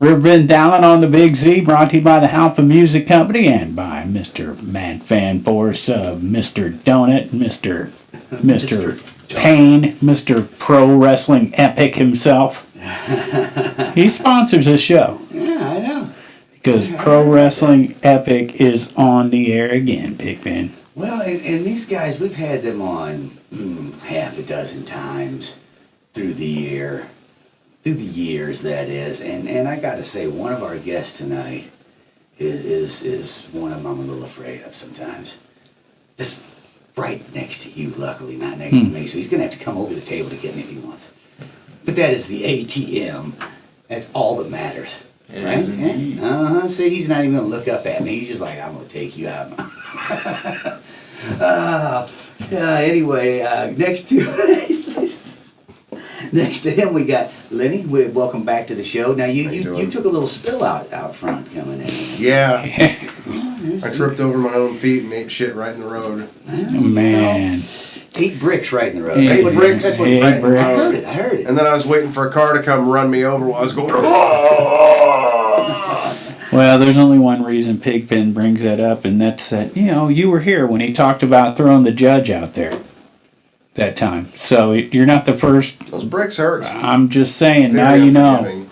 Riverbend Down on the Big Z, brought to you by the Halpin Music Company and by Mr. Mad Fan Force, Mr. Donut, Mr. Payne, Mr. Pro Wrestling Epic himself. He sponsors this show. Yeah, I know. Because Pro Wrestling Epic is on the air again, Big Ben. Well, and these guys, we've had them on half a dozen times through the year. Through the years, that is. And I got to say, one of our guests tonight is one I'm a little afraid of sometimes. Just right next to you, luckily, not next to me. So he's going to have to come over the table to get me if he wants. But that is the ATM. That's all that matters. Right? Yeah. See, he's not even going to look up at me. He's just like, I'm going to take you out. Anyway, next to him we got Lenny. Welcome back to the show. Now you took a little spill out front coming in. Yeah. I tripped over my own feet and ate shit right in the road. Man. 8 bricks right in the road. 8 bricks. That's what Eight bricks. I heard it. And then I was waiting for a car to come run me over while I was going. Well, there's only one reason Pigpen brings that up, and that's that, you were here when he talked about throwing the judge out there that time. So you're not the first. Those bricks hurt. I'm just saying, now you know.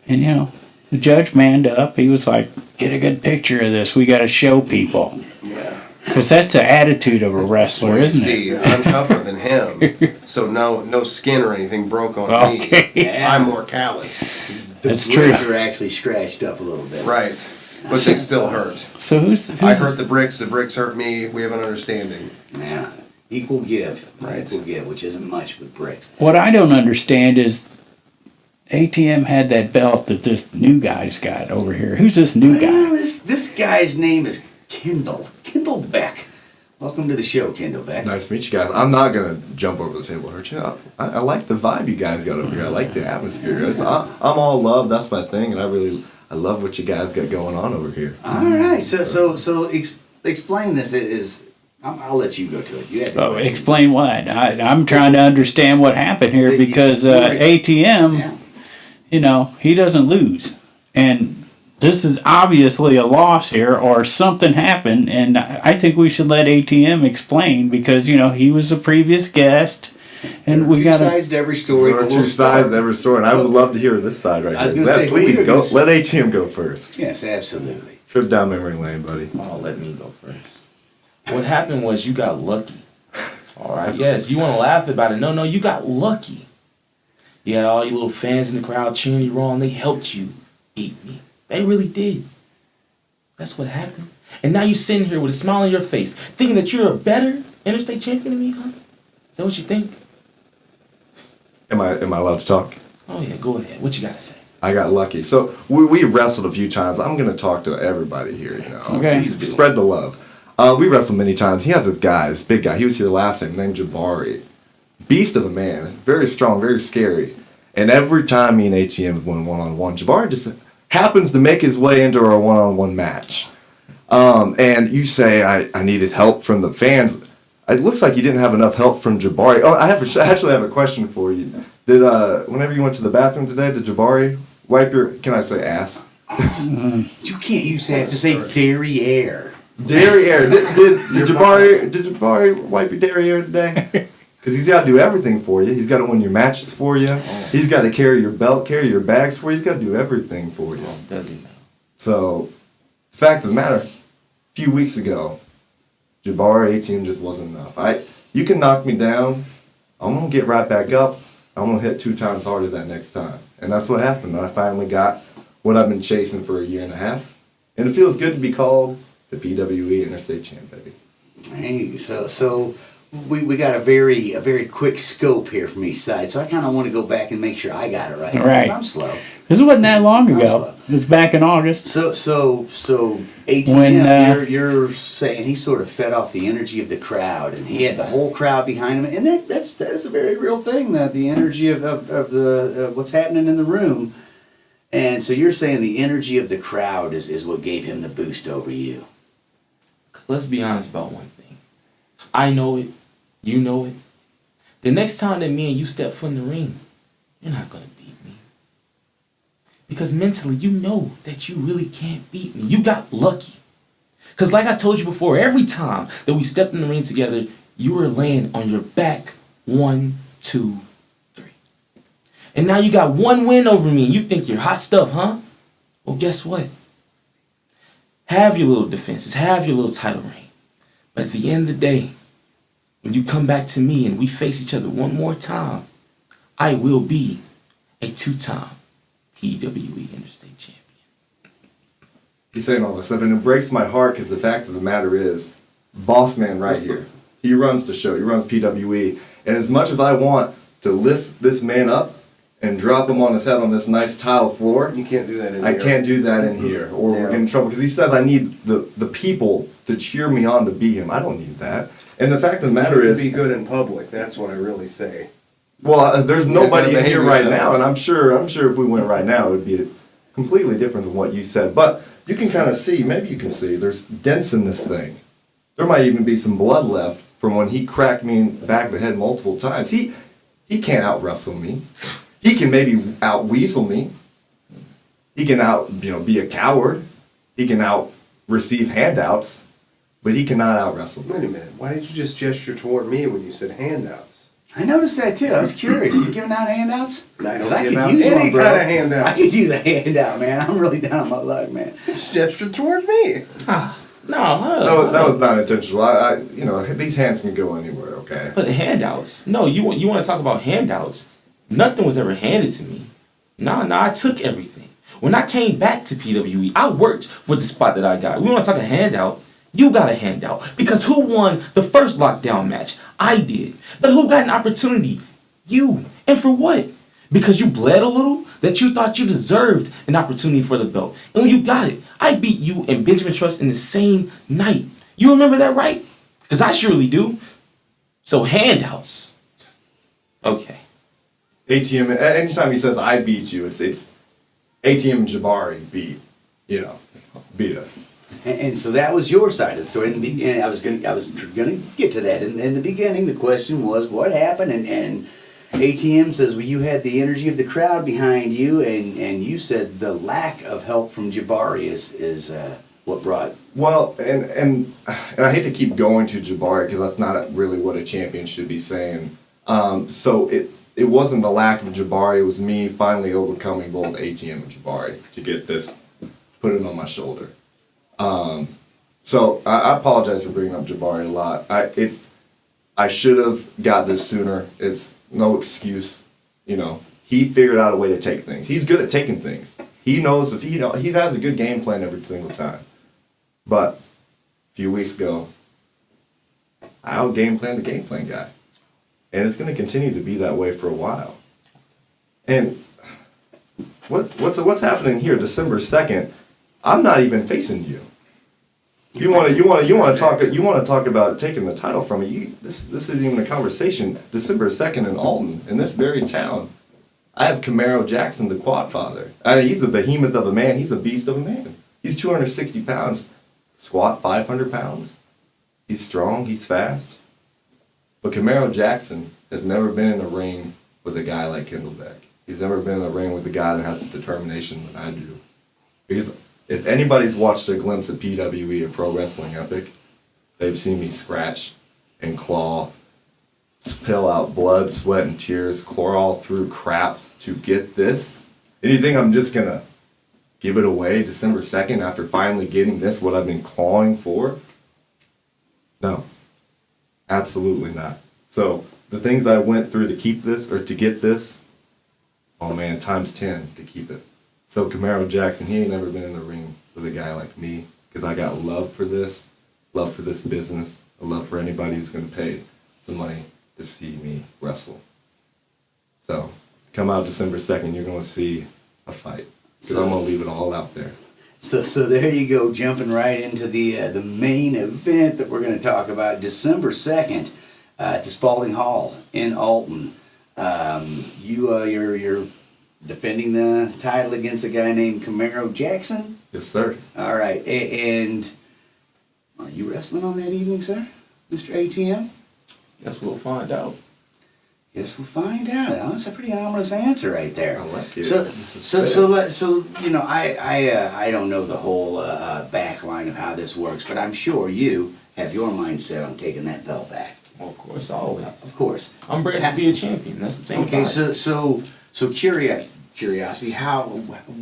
And, the judge manned up. He was like, get a good picture of this. We got to show people. Yeah. Because that's the attitude of a wrestler, isn't it? See, I'm tougher than him. So no skin or anything broke on me. Yeah. I'm more callous. That's true. The bricks are actually scratched up a little bit. Right. But they still hurt. So who's I hurt the bricks hurt me. We have an understanding. Yeah. Equal give. Right. Equal give, which isn't much with bricks. What I don't understand is ATM had that belt that this new guy's got over here. Who's this new guy? Well, this guy's name is Kendall Beck. Welcome to the show, Kendall Beck. Nice to meet you guys. I'm not going to jump over the table and hurt you. I like the vibe you guys got over here. I like the atmosphere. I'm all love. That's my thing, and I love what you guys got going on over here. All right. So explain this. I'll let you go to it. You have Explain what? I'm trying to understand what happened here because ATM, he doesn't lose. And this is obviously a loss here or something happened. And I think we should let ATM explain because, he was a previous guest. And we got two sides to every story. There are two sides to every story, and I would love to hear this side right I was here. gonna say, Please well, go. Let ATM go first. Yes, absolutely. Trip down memory lane, buddy. Oh, let me go first. What happened was you got lucky. All right. Yes, you want to laugh about it. No, you got lucky. You had all your little fans in the crowd cheering you on. They helped you beat me. They really did. That's what happened. And now you're sitting here with a smile on your face, thinking that you're a better interstate champion than me, huh? Is that what you think? Am I allowed to talk? Oh, yeah, go ahead. What you got to say? I got lucky. So we wrestled a few times. I'm going to talk to everybody here. Okay. Spread the love. We wrestled many times. He has this guy, this big guy. He was here last time, named Jabari. Beast of a man. Very strong, very scary. And every time me and ATM went one-on-one, Jabari just happens to make his way into our one-on-one match. And you say, I needed help from the fans. It looks like you didn't have enough help from Jabari. Oh, I actually have a question for you. Did whenever you went to the bathroom today, did Jabari wipe your, can I say ass? You can't use that to say derriere. Derriere. Did Jabari wipe your derriere today? Because he's got to do everything for you. He's got to win your matches for you. He's got to carry your belt, carry your bags for you. He's got to do everything for you. Does he now? So, the fact of the matter, a few weeks ago, Jabari ATM just wasn't enough. You can knock me down. I'm going to get right back up. I'm going to hit 2 times harder that next time. And that's what happened. I finally got what I've been chasing for a year and a half. And it feels good to be called the PWE Interstate Champ, baby. Hey, so we got a very quick scope here from each side. So I kind of want to go back and make sure I got it right. Right. I'm slow. This wasn't that long ago. It was back in August. So ATM, you're saying he sort of fed off the energy of the crowd, and he had the whole crowd behind him, and that is a very real thing. That the energy of the what's happening in the room, and so you're saying the energy of the crowd is what gave him the boost over you. Let's be honest about one thing. I know it. You know it. The next time that me and you step foot in the ring, you're not gonna beat me. Because mentally, you know that you really can't beat me. You got lucky. Because like I told you before, every time that we stepped in the ring together, you were laying on your back 1, 2, 3. And now you got one win over me and you think you're hot stuff, huh? Well, guess what? Have your little defenses, have your little title reign. But at the end of the day, when you come back to me and we face each other one more time, I will be a 2-time PWE Interstate Champion. He's saying all this stuff, and it breaks my heart because the fact of the matter is, boss man right here, he runs the show, he runs PWE, and as much as I want to lift this man up and drop him on his head on this nice tile floor, You can't do that in I here. can't do that in here, or we're getting in trouble, because he says I need the people to cheer me on to beat him. I don't need that. And the fact of the matter To is, be good in public, that's what I really say. well, there's nobody in behave here right now, yourselves. and I'm sure if we went right now, it would be completely different than what you said. But you can kind of see, maybe you can see, there's dents in this thing. There might even be some blood left from when he cracked me in the back of the head multiple times. He can't out wrestle me. He can maybe out weasel me. He can be a coward. He can out receive handouts, but he cannot out wrestle me. Wait a minute, why did you just gesture toward me when you said handouts? I noticed that too. I was curious. You giving out handouts? I don't 'Cause I give could out use any one, bro. kind of handout. I could use a handout, man. I'm really down on my luck, man. Just gesture towards me. No, That was not intentional. I these hands can go anywhere, okay? But handouts. No, you want to talk about handouts. Nothing was ever handed to me. Nah, I took everything. When I came back to PWE, I worked for the spot that I got. We want to talk a handout. You got a handout. Because who won the first lockdown match? I did. But who got an opportunity? You. And for what? Because you bled a little? That you thought you deserved an opportunity for the belt. And when you got it, I beat you and Benjamin Trust in the same night. You remember that, right? Because I surely do. So handouts. Okay. ATM, anytime he says I beat you, it's ATM and Jabari beat us. And so that was your side of the story. In the beginning, I was gonna get to that. In the beginning, the question was what happened, and ATM says, well, you had the energy of the crowd behind you, and you said the lack of help from Jabari is what brought. Well, and I hate to keep going to Jabari because that's not really what a champion should be saying. So it wasn't the lack of Jabari, it was me finally overcoming both ATM and Jabari to get this, put it on my shoulder. So I apologize for bringing up Jabari a lot. I should have got this sooner. It's no excuse. He figured out a way to take things. He's good at taking things. He knows he has a good game plan every single time. But a few weeks ago, I out game plan the game plan guy. And it's going to continue to be that way for a while. And what's happening here? December 2nd, I'm not even facing you. You want to talk about taking the title from me? This isn't even a conversation. December 2nd in Alton, in this very town, I have Camaro Jackson, the Quad Father. He's a behemoth of a man. He's a beast of a man. He's 260 pounds, squat 500 pounds. He's strong. He's fast. But Camaro Jackson has never been in a ring with a guy like Kindlebeck. He's never been in a ring with a guy that has the determination that I do. Because if anybody's watched a glimpse of PWE, a Pro Wrestling Epic, they've seen me scratch and claw, spill out blood, sweat, and tears, crawl through crap to get this. And you think I'm just going to give it away December 2nd after finally getting this, what I've been clawing for? No. Absolutely not. So the things I went through to keep this or to get this, oh man, times 10 to keep it. So Camaro Jackson, he ain't never been in the ring with a guy like me because I got love for this business, a love for anybody who's going to pay some money to see me wrestle. So come out December 2nd, you're going to see a fight because I'm going to leave it all out there. So there you go, jumping right into the main event that we're going to talk about, December 2nd at the Spalding Hall in Alton. You're defending the title against a guy named Camaro Jackson? Yes, sir. All right, and are you wrestling on that evening, sir, Mr. ATM? Guess we'll find out. Guess we'll find out. That's a pretty ominous answer right there. I like it. So, This is so you know, I don't know the whole back line of how this works, but I'm sure you have your mindset on taking that belt back. Well, of course, always. Of course. I'm bred to be a champion. That's the thing. Okay, about it. so curiosity,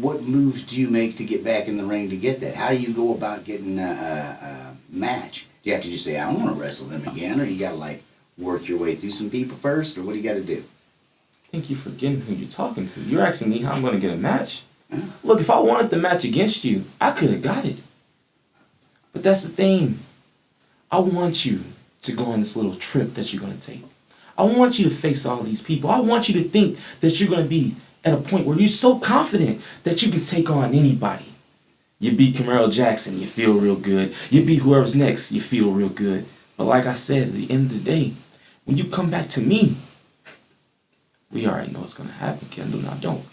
what moves do you make to get back in the ring to get that? How do you go about getting a match? Do you have to just say, I want to wrestle them again, or you got to like work your way through some people first, or what do you got to do? I think you're forgetting who you're talking to. You're asking me how I'm going to get a match. Look, if I wanted the match against you, I could have got it. But that's the thing. I want you to go on this little trip that you're going to take. I want you to face all these people. I want you to think that you're going to be at a point where you're so confident that you can take on anybody. You beat Camaro Jackson, you feel real good. You beat whoever's next, you feel real good. But like I said, at the end of the day, when you come back to me, we already know what's going to happen, Kendall, now don't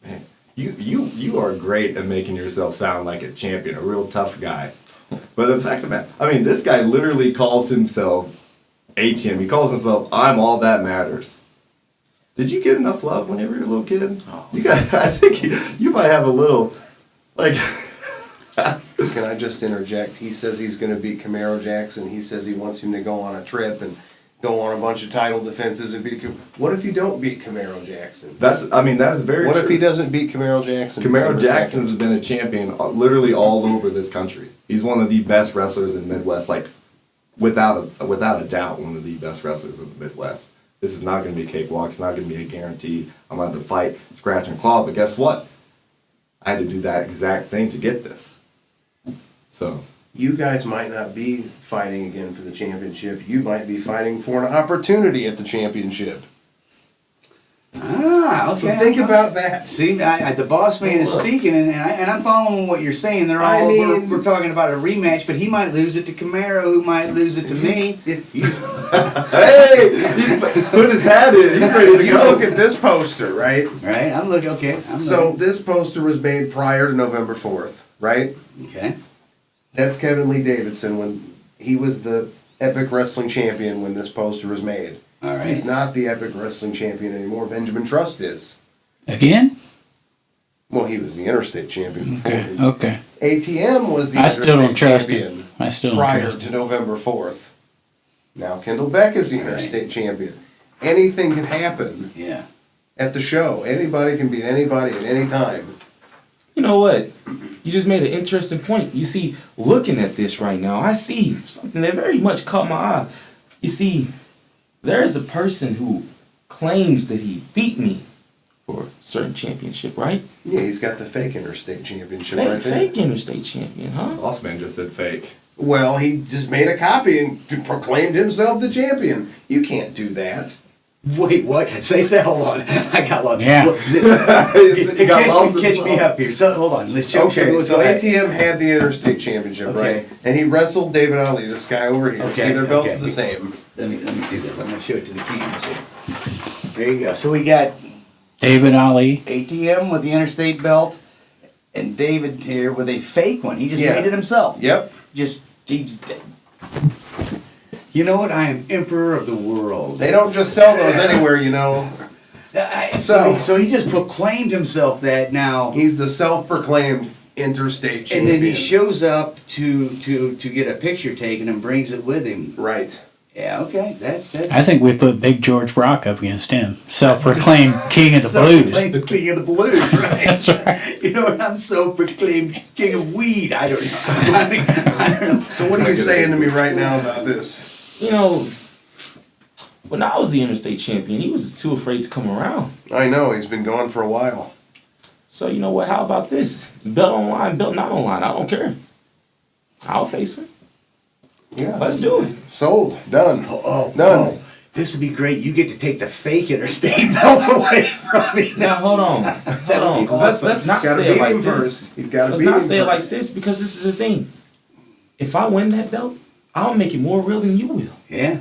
we? Man, you are great at making yourself sound like a champion, a real tough guy. But the fact of the matter, I mean, this guy literally calls himself ATM. He calls himself, I'm all that matters. Did you get enough love whenever you were a little kid? Oh. You got. I think you might have a little, like. Can I just interject? He says he's going to beat Camaro Jackson. He says he wants him to go on a trip and go on a bunch of title defenses and beat. What if you don't beat Camaro Jackson? That is very. What true. if he doesn't beat Camaro Jackson? Camaro December Jackson's 2nd? been a champion literally all over this country. He's one of the best wrestlers in the Midwest, like without a doubt, one of the best wrestlers in the Midwest. This is not going to be a cakewalk. It's not going to be a guarantee. I'm going to have to fight, scratch and claw. But guess what? I had to do that exact thing to get this. So You guys might not be fighting again for the championship. You might be fighting for an opportunity at the championship. Ah, okay. So think about that. See, the boss man is speaking, and I'm following what you're saying. We're talking about a rematch, but he might lose it to Camaro, who might lose it to me. hey, he's put his hat in. He's ready to You go. look at this poster, right? Right? I'm looking. Okay. So this poster was made prior to November 4th, right? Okay. That's Kevin Lee Davidson when he was the Epic Wrestling Champion when this poster was made. All right. He's not the Epic Wrestling Champion anymore. Benjamin Trust is. Again? Well, he was the Interstate Champion before. Okay. ATM was the I still don't Interstate trust Champion him. I still don't prior trust to him. November 4th. Now Kendall Beck is the Interstate Champion. Anything can happen Yeah. at the show. Anybody can beat anybody at any time. You know what? You just made an interesting point. You see, looking at this right now, I see something that very much caught my eye. You see, there is a person who claims that he beat me for a certain championship, right? Yeah, he's got the fake Interstate Championship right there. Fake interstate champion, huh? Boss man just said fake. Well, he just made a copy and proclaimed himself the champion. You can't do that. Wait, what? Say, hold on. I got lost. Yeah. He got lost as Catch me well. up here. So hold on. Let's show. Okay, so ATM had the Interstate Championship, Okay. right? And he wrestled David Ali, this guy over here. Okay, See, their belts okay. are the same. Let me see this. I'm gonna show it to the cameras here. There you go. So we got David Ali. ATM with the Interstate belt, and David here with a fake one. He just Yeah. made it himself. Yep. You know what? I am emperor of the world. They don't just sell those anywhere, you know. So he just proclaimed himself that now, He's the self-proclaimed Interstate and Champion. then he shows up to get a picture taken and brings it with him. Right. Yeah. Okay. That's. I think we put Big George Brock up against him. Self-proclaimed king of the blues. Self-proclaimed king of the blues, right? That's right. You know, and I'm self-proclaimed king of weed. I don't know. I don't know. So what are you saying to me right now about this? You know, when I was the interstate champion, he was too afraid to come around. I know, he's been gone for a while. So you know what? How about this? Belt online, belt not online. I don't care. I'll face him. Yeah. Let's do it. Sold. Done. Oh, Done. this would be great. You get to take the fake Interstate belt away from me. Now hold on, hold on. 'Cause let's not Gotta say it beat like him this. first. He's gotta Let's beat not him say it like first. this because this is the thing. If I win that belt, I'll make it more real than you will. Yeah.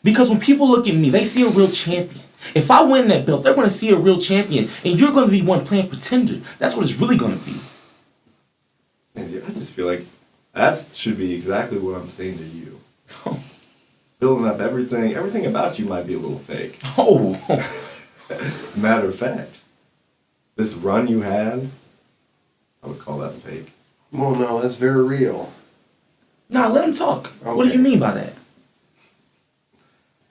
Because when people look at me, they see a real champion. If I win that belt, they're going to see a real champion, and you're going to be one playing pretender. That's what it's really going to be. And I just feel like that should be exactly what I'm saying to you. building up everything about you might be a little fake. Oh, Matter of fact, this run you had, I would call that fake. Well, no, that's very real. nah, let him talk. What do Okay. you mean by that?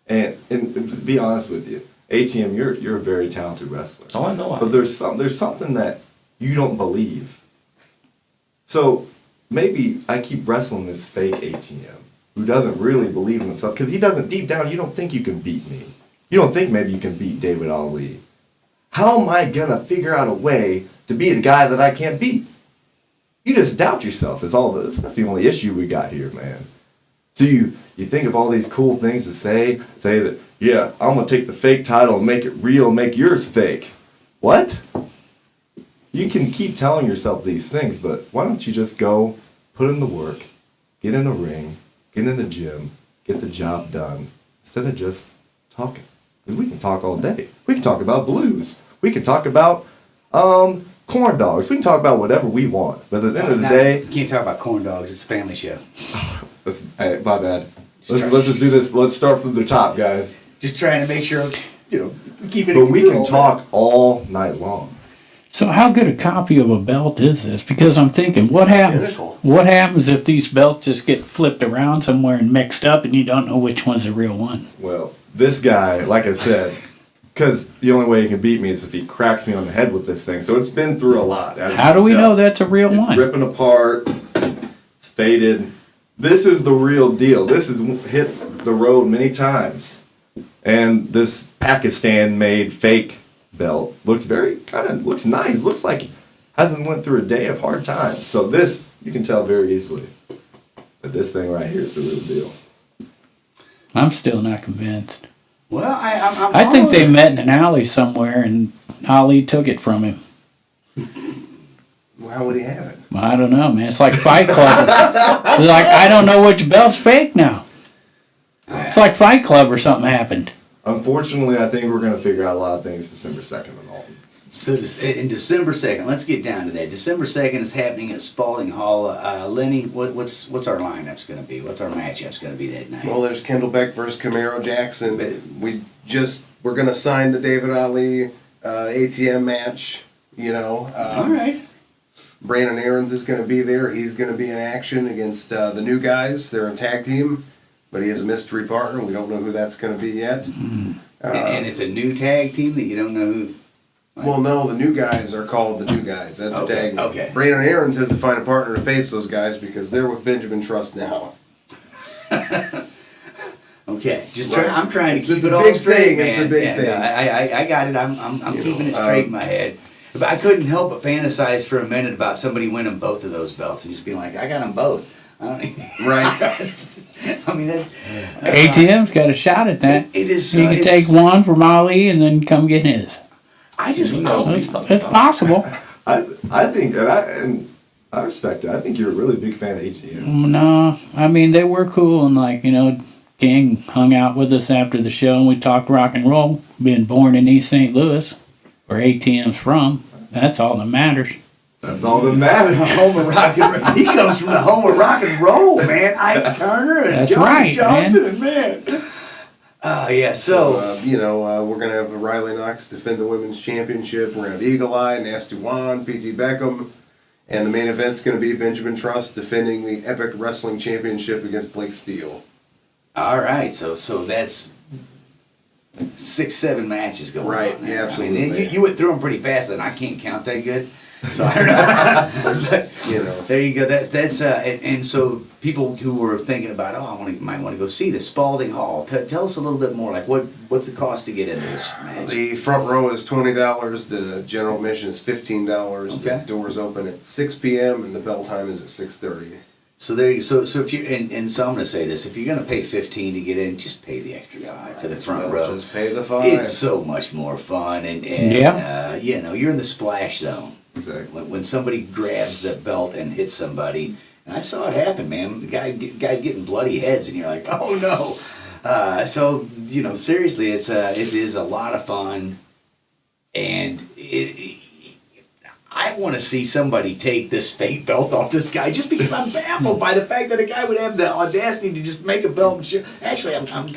And to be honest with you, ATM, you're a very talented wrestler. Oh, I know. But there's something that you don't believe. So maybe I keep wrestling this fake ATM who doesn't really believe in himself because he doesn't, deep down, you don't think you can beat me. You don't think maybe you can beat David Ali. How am I gonna figure out a way to beat a guy that I can't beat? You just doubt yourself is all this. That's the only issue we got here, man. So you think of all these cool things to say that, yeah, I'm gonna take the fake title and make it real, make yours fake. What? You can keep telling yourself these things, but why don't you just go, put in the work, get in the ring, get in the gym, get the job done, instead of just talking. We can talk all day. We can talk about blues. We can talk about corn dogs. We can talk about whatever we want. But at the end of the day, You can't talk about corn dogs. It's a family show. hey, my bad. Let's just do this. Let's start from the top, guys. Just trying to make sure, keep it But in we control. can talk all night long. So how good a copy of a belt is this? Because I'm thinking, what happens? Identical. What happens if these belts just get flipped around somewhere and mixed up, and you don't know which one's the real one? Well, this guy, like I said, because the only way he can beat me is if he cracks me on the head with this thing. So it's been through a lot. as you How do can we tell. know that's a real It's one? ripping apart. It's faded. This is the real deal. This has hit the road many times. And this Pakistan-made fake belt looks looks nice. Looks like it hasn't went through a day of hard times. So this, you can tell very easily that this thing right here is the real deal. I'm still not convinced. Well, I'm I think they following. met in an alley somewhere, and Ali took it from him. Well, how would he have it? Well, I don't know, man. It's like Fight Club. It's like, I don't know which belt's fake now. It's like Fight Club or something happened. Unfortunately, I think we're going to figure out a lot of things December 2nd and all. So in December 2nd, let's get down to that. December 2nd is happening at Spalding Hall. Lenny, what's our lineup's going to be? What's our matchup's going to be that night? Well, there's Kendall Beck versus Camaro Jackson. We're gonna sign the David Ali ATM match. All right. Brandon Aaron's is gonna be there. He's gonna be in action against the new guys. They're a tag team, but he has a mystery partner. We don't know who that's gonna be yet. And it's a new tag team that you don't know who. Well, no, the new guys are called the new guys. That's Okay, a tag. okay. Brandon Aaron's has to find a partner to face those guys because they're with Benjamin Trust now. Okay, Right. I'm trying to It's keep a it all big straight, thing, man. it's a big Yeah, thing. I got it. I'm keeping it straight in my head. But I couldn't help but fantasize for a minute about somebody winning both of those belts and just being like, I got them both. Right. I mean, ATM's got a shot at that. It is. He could it's- take one from Ali and then come get his. I just You know. It's possible. I think, and I respect it. I think you're a really big fan of ATM. No, I mean, they were cool, and King hung out with us after the show, and we talked rock and roll. Being born in East St. Louis, where ATM's from, that's all that matters. That's all that matters. home of rock and roll. He comes from the home of rock and roll, man. Ike Turner and That's Johnny right, Johnson, and man. Yeah. So We're gonna have Riley Knox defend the women's championship. We're gonna have Eagle Eye, Nasty Juan, P.T. Beckham, and the main event's gonna be Benjamin Trust defending the Epic Wrestling Championship against Blake Steele. all right. So that's 6-7 matches going Right, on. yeah, I absolutely. mean, you went through them pretty fast, and I can't count that good. So I don't know. But, there you go. That's and so people who were thinking about, might want to go see the Spalding Hall. Tell us a little bit more. Like what's the cost to get into this match? The front row is $20. The general admission is $15. Okay. The doors open at 6 p.m. and the bell time is at 6:30. So there you so if you and so I'm going to say this: if you're going to pay $15 to get in, just pay the extra guy for the front row. Just pay the $5. It's so much more fun, and you're in the splash zone. Exactly. When somebody grabs the belt and hits somebody, and I saw it happen, man. The guy getting bloody heads, and you're like, oh no. So seriously, it is a lot of fun, and I I want to see somebody take this fake belt off this guy just because I'm baffled by the fact that a guy would have the audacity to just make a belt and shit. Actually,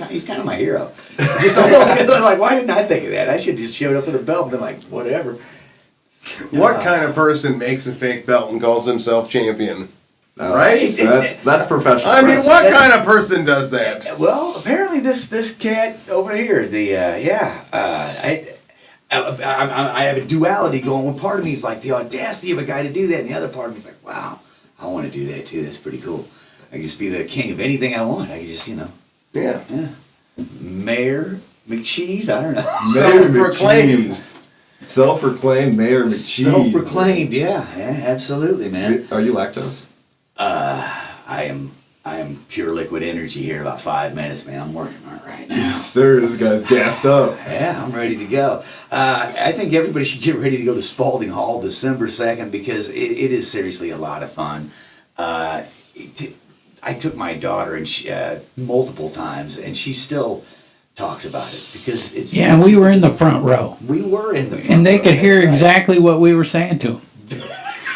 he's kind of my hero. Just like, why didn't I think of that? I should have just showed up with a belt and been like, whatever. What kind of person makes a fake belt and calls himself champion? Right? That's professional. I mean, what kind of person does that? Well, apparently this cat over here, I have a duality going. One part of me is like the audacity of a guy to do that, and the other part of me is like, wow, I want to do that too. That's pretty cool. I can just be the king of anything I want. I can just, Yeah. Mayor McCheese. I don't know. Self-proclaimed. Self-proclaimed Mayor McCheese. Self-proclaimed. Yeah, absolutely, man. Are you lactose? I am pure liquid energy here. About 5 minutes, man. I'm working on it right now. Sir, this guy's gassed up. Yeah, I'm ready to go. I think everybody should get ready to go to Spalding Hall December 2nd because it is seriously a lot of fun. I took my daughter and multiple times, and she still talks about it because it's. Yeah, we were in the front row. We were in the front And they row, could hear that's right. exactly what we were saying to them.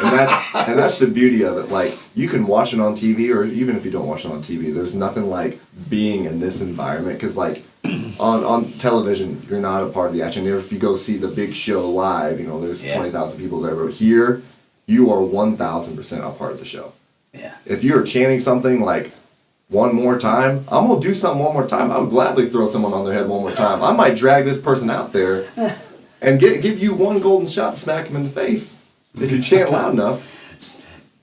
And that's the beauty of it. Like, you can watch it on TV, or even if you don't watch it on TV, there's nothing like being in this environment. Because, like, on television, you're not a part of the action. If you go see the big show live, there's 20,000 people there. But here, you are 1,000% a part of the show. Yeah. If you're chanting something like, one more time, I'm going to do something one more time, I would gladly throw someone on their head one more time. I might drag this person out there and give you one golden shot to smack him in the face. If you chant loud enough.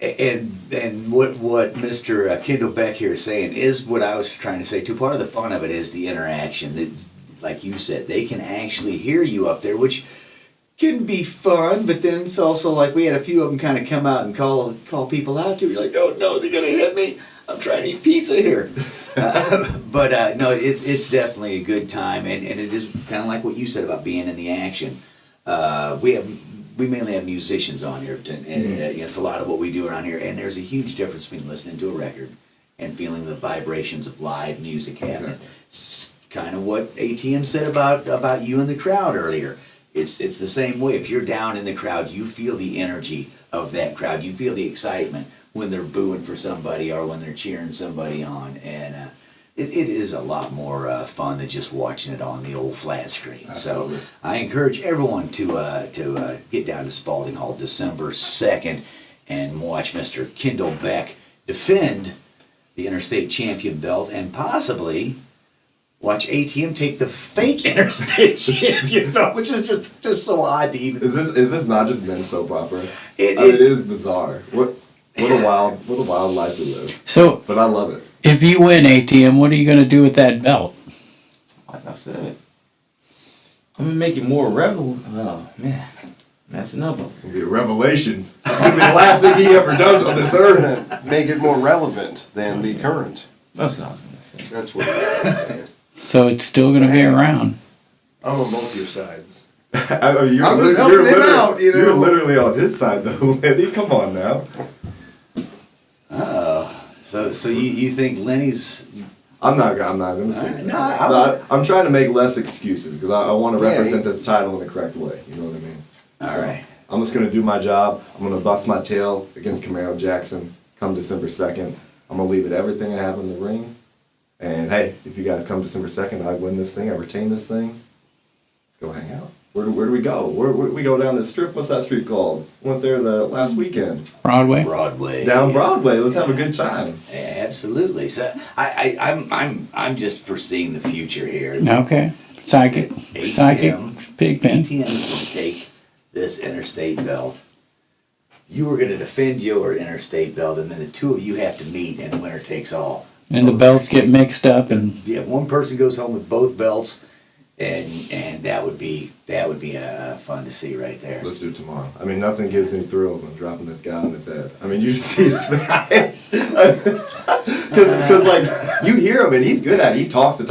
And what Mr. Kendall Beck here is saying is what I was trying to say too. Part of the fun of it is the interaction. That, like you said, they can actually hear you up there, which can be fun. But then it's also like we had a few of them kind of come out and call people out too. You're like, oh no, is he gonna hit me? I'm trying to eat pizza here. But no, it's definitely a good time, and it is kind of like what you said about being in the action. We mainly have musicians on here, and it's a lot of what we do around here. And there's a huge difference between listening to a record and feeling the vibrations of live music happening. Exactly. It's kind of what ATM said about you in the crowd earlier. It's the same way. If you're down in the crowd, you feel the energy of that crowd. You feel the excitement when they're booing for somebody or when they're cheering somebody on. And it is a lot more fun than just watching it on the old flat screen. Absolutely. So I encourage everyone to get down to Spalding Hall December 2nd and watch Mr. Kendall Beck defend the Interstate Champion belt and possibly watch ATM take the fake Interstate Champion belt, which is just so odd to even. Is this not just men's soap opera? It is bizarre. What a wild life we live. So, But I love it. if you win ATM, what are you going to do with that belt? Like I said, I'm gonna make it more Oh man, messing up. It's gonna be a revelation. It's gonna be the last thing he ever does on this earth. Make it more relevant than the current. That's not what I'm gonna say. That's what I'm saying. So it's still going to be around. I'm on both your sides. I mean, you're I'm just literally, helping him out, you're literally on his side, though, Lenny. Come on now. So you think Lenny's? I'm not gonna say that. No, I'm trying to make less excuses because I want to represent this title in the correct way. You know what I mean? All right. I'm just gonna do my job. I'm gonna bust my tail against Camaro Jackson come December 2nd. I'm gonna leave it everything I have in the ring. And hey, if you guys come December 2nd, I win this thing, I retain this thing. Let's go hang out. Where do we go? Where we go down the strip? What's that street called? Went there the last weekend. Broadway? Broadway. Down Broadway. Let's have a good time. Yeah, absolutely. So I'm just foreseeing the future here. Okay. Psychic. Pigpen. ATM is going to take this interstate belt. You are going to defend your interstate belt, and then the two of you have to meet, and winner takes all. And the belts get mixed up, and Yeah, one person goes home with both belts, and that would be fun to see right there. Let's do it tomorrow. I mean, nothing gives me thrills than dropping this guy on his head. I mean, you see his face. Because, like, you hear him, and he's good at it. He talks, and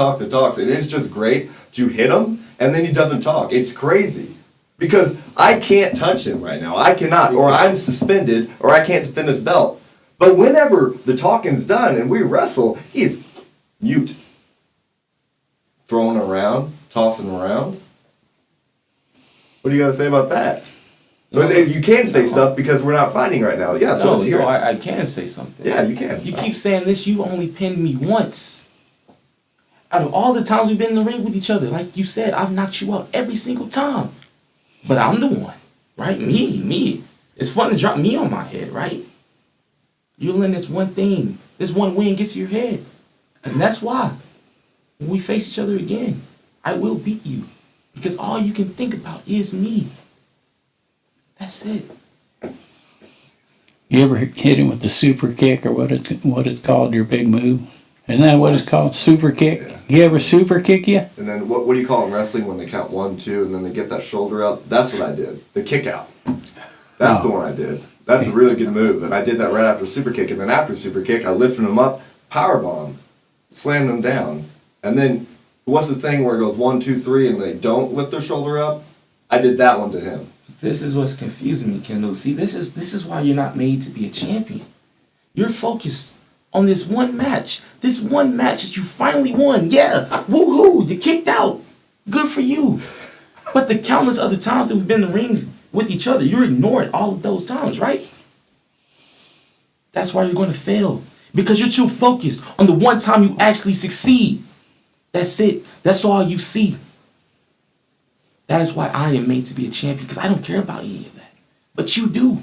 it's just great. You hit him, and then he doesn't talk. It's crazy. Because I can't touch him right now. I cannot. Or I'm suspended, or I can't defend this belt. But whenever the talking's done and we wrestle, he's mute. Throwing around, tossing around. What do you got to say about that? But you can say stuff because we're not fighting right now. Yeah, so No, let's hear it. I can say something. Yeah, you can. You keep saying this, you only pinned me once. Out of all the times we've been in the ring with each other, like you said, I've knocked you out every single time. But I'm the one, right? Me. It's fun to drop me on my head, right? You're letting this one thing, this one win gets to your head. And that's why, when we face each other again, I will beat you. Because all you can think about is me. That's it. You ever hit him with the super kick or what it's called, your big move? Isn't that what it's called? Super kick? Yeah. He ever super kick you? And then what do you call in wrestling when they count 1, 2, and then they get that shoulder up? That's what I did. The kick out. That's the one I did. That's a really good move. And I did that right after super kick. And then after super kick, I lifted him up, power bomb, slammed him down. And then what's the thing where it goes 1, 2, 3, and they don't lift their shoulder up? I did that one to him. This is what's confusing me, Kendall. See, this is why you're not made to be a champion. You're focused on this one match. This one match that you finally won. Yeah, woohoo, you kicked out. Good for you. But the countless other times that we've been in the ring with each other, you're ignoring all of those times, right? That's why you're going to fail. Because you're too focused on the one time you actually succeed. That's it. That's all you see. That is why I am made to be a champion, because I don't care about any of that. But you do.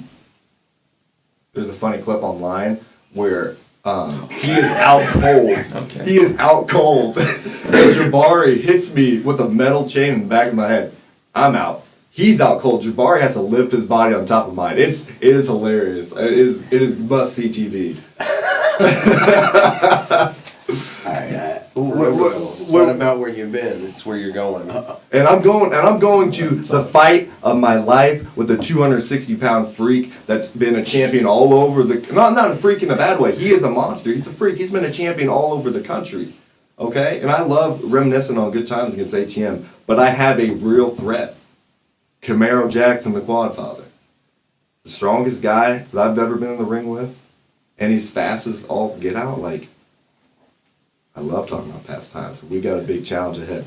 There's a funny clip online where he is out cold. Okay. He is out cold. And Jabari hits me with a metal chain in the back of my head. I'm out. He's out cold. Jabari has to lift his body on top of mine. It is hilarious. It is must see TV. All right. It's not about where you've been, it's where you're going. And I'm going to the fight of my life with a 260-pound freak that's been a champion all over the. Not a freak in a bad way. He is a monster. He's a freak. He's been a champion all over the country. Okay, and I love reminiscing on good times against ATM. But I have a real threat. Camaro Jackson, the Quadfather, the strongest guy that I've ever been in the ring with, and he's fast as all get out. Like, I love talking about past times. We got a big challenge ahead,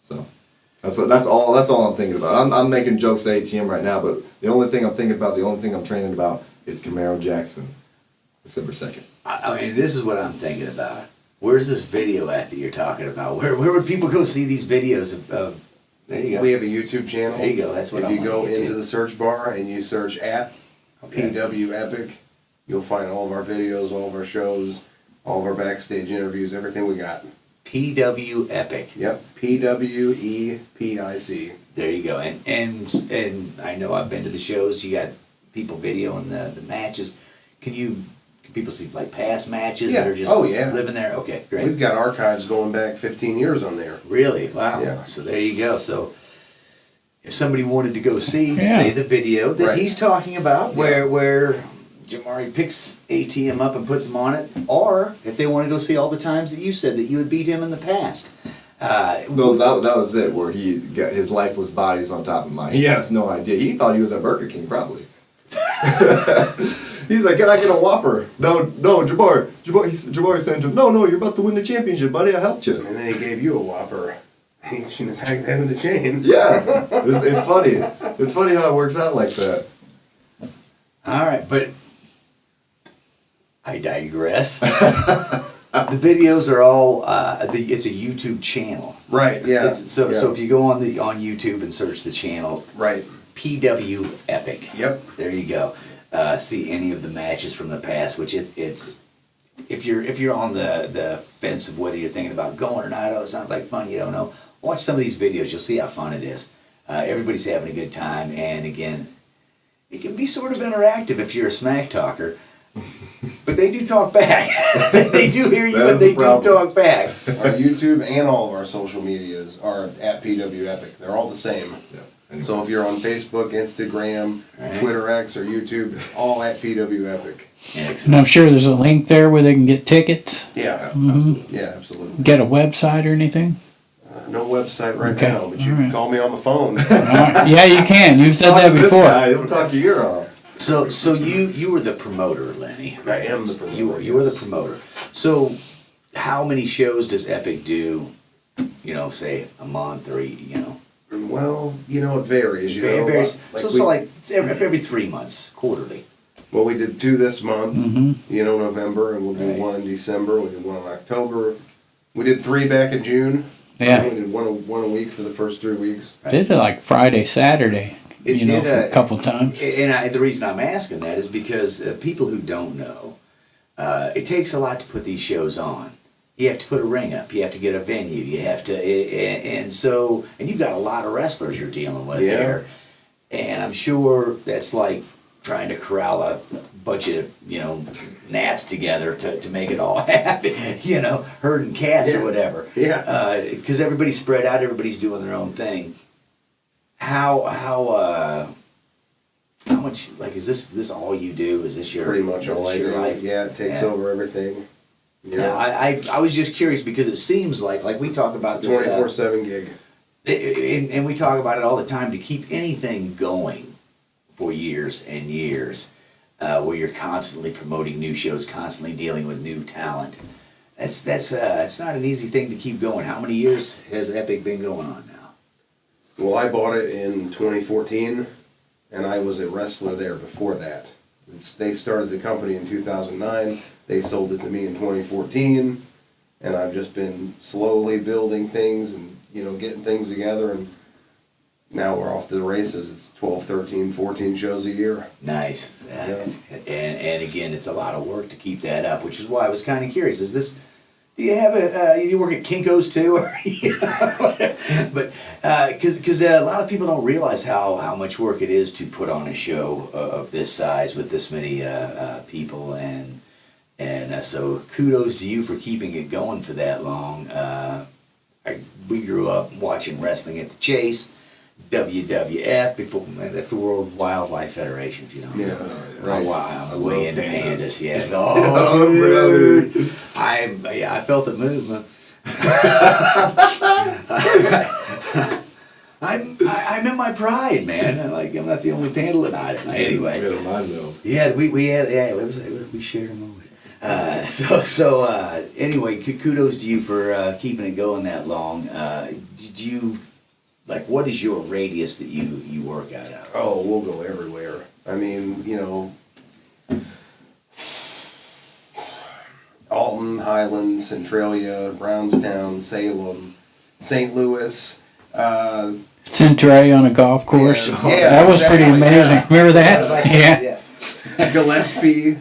so that's all I'm thinking about. I'm making jokes to ATM right now, but the only thing I'm thinking about, the only thing I'm training about is Camaro Jackson, December 2nd. I mean, this is what I'm thinking about. Where's this video at that you're talking about? Where would people go see these videos of there you go. We have a YouTube channel. There you go. That's what if I you go want to get into to. the search bar and you search at PW Epic, you'll find all of our videos, all of our shows, all of our backstage interviews, everything we got. PW Epic. Yep, PWEPIC. There you go. And I know I've been to the shows. You got people videoing the matches. Can people see like past matches that are just living there? Okay, great. We've got archives going back 15 years on there. Really? Wow. Yeah. So there you go. So if somebody wanted to go see, say the video that he's talking about, where Jamari picks ATM up and puts him on it, or if they want to go see all the times that you said that you had beat him in the past. No, that was it, where he got his lifeless body's on top of mine. He has no idea. He thought he was at Burger King, probably. He's like, can I get a Whopper? No, Jabari saying to him, no, you're about to win the championship, buddy. I helped you. And then he gave you a Whopper. He should have packed that with the chain. Yeah, it's funny. It's funny how it works out like that. All right, but I digress. The videos are all. It's a YouTube channel, Right. Yeah. So if you go on YouTube and search the channel, right. PW Epic. Yep. There you go. See any of the matches from the past, which it's if you're on the fence of whether you're thinking about going or not, oh, it sounds like fun, you don't know. Watch some of these videos, you'll see how fun it is. Everybody's having a good time, and again, it can be sort of interactive if you're a smack talker, but they do talk back. They do hear you, and they do talk back. Our YouTube and all of our social medias are at PW Epic. They're all the same. Yeah. So if you're on Facebook, Instagram, Twitter X, or YouTube, it's all at PW Epic. And I'm sure there's a link there where they can get tickets, Yeah, Mm-hmm. yeah, absolutely. get a website or anything. No website right Okay, now, but you all can right. call me on the phone. Yeah, you can. You've said that This before. guy, he'll talk your ear off. So you were the promoter, Lenny. I am the promoter, You were the yes. promoter. So how many shows does Epic do? You know, say a month or Well, it varies. Very, very. Like So it's every 3 months, quarterly. Well, we did 2 this month, Mm-hmm. November, and we'll do Right. 1 in December. We did 1 in October. We did 3 back in June. Yeah. We did one a week for the first 3 weeks. Did it like Friday, Saturday, It did, a couple times. And the reason I'm asking that is because people who don't know, it takes a lot to put these shows on. You have to put a ring up. You have to get a venue. You have to, and you've got a lot of wrestlers you're dealing with there. And I'm sure that's like trying to corral a bunch of, gnats together to make it all happen, herding cats or whatever. Yeah. Because everybody's spread out, everybody's doing their own thing. How much, like, is this all you do? Is this your Pretty much all I your do. life? Yeah, it takes Yeah. over everything. Yeah, I was just curious because it seems like we talk about this 24/7 gig. and we talk about it all the time, to keep anything going for years and years, where you're constantly promoting new shows, constantly dealing with new talent. That's not an easy thing to keep going. How many years has Epic been going on now? Well, I bought it in 2014, and I was a wrestler there before that. They started the company in 2009. They sold it to me in 2014, and I've just been slowly building things and, getting things together, and now we're off to the races. It's 12, 13, 14 shows a year. Nice. And again, it's a lot of work to keep that up, which is why I was kind of curious. Do you have you work at Kinko's too? Or, but because a lot of people don't realize how much work it is to put on a show of this size with this many people, and so kudos to you for keeping it going for that long. We grew up watching wrestling at the Chase, WWF, before that's the World Wildlife Federation, if you don't know. Yeah, right. I'm way into pandas. Yeah. Oh, dude. I felt the move, man. I'm in my pride, man. I'm not the only panda living on it. Anyway. Yeah, we shared a moment. Anyway, kudos to you for keeping it going that long. Did you, what is your radius that you work out of? Oh, we'll go everywhere. I mean, Alton, Highland, Centralia, Brownstown, Salem, St. Louis. Centray on a golf course. Yeah, That was pretty exactly, amazing. yeah. Remember that? Yeah. Gillespie,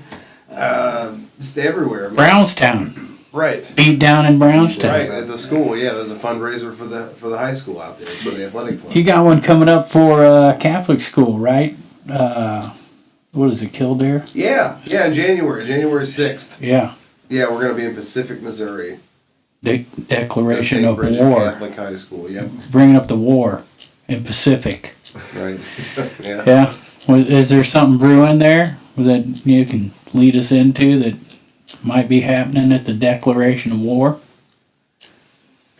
just everywhere. Man. Brownstown. Right. Beat down in Brownstown. Right, at the school, yeah, there's a fundraiser for the high school out there, for the athletic club. You got one coming up for Catholic school, right? What is it, Kildare? Yeah, in January 6th. Yeah. Yeah, we're going to be in Pacific, Missouri. Declaration St. of Bridget War. Catholic High School, yep. Bringing up the war in Pacific. Right. Yeah. Yeah. Is there something brewing there that you can lead us into that might be happening at the Declaration of War?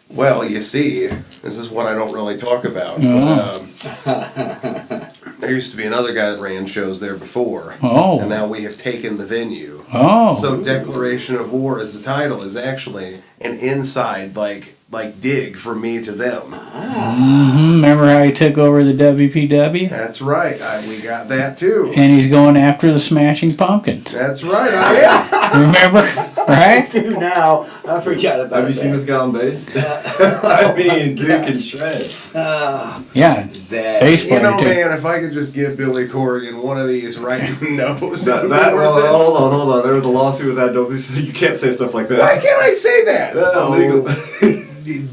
Well, you see, this is what I don't really talk about. Oh. But, there used to be another guy that ran shows there before. Oh. And now we have taken the venue. Oh. So Declaration of War as the title is actually an inside like dig from me to them. Remember how he took over the WPW? That's right. We got that too. And he's going after the Smashing Pumpkins. That's right. I am. Remember? Right? Do now. I forgot about Have you seen this guy on bass? I mean, dude can shred. Yeah. that. Bass You know, player, too. man, if I could just give Billy Corrigan one of these right nose. Hold on. There was a lawsuit with that. You can't say stuff like that. Why can't I say that?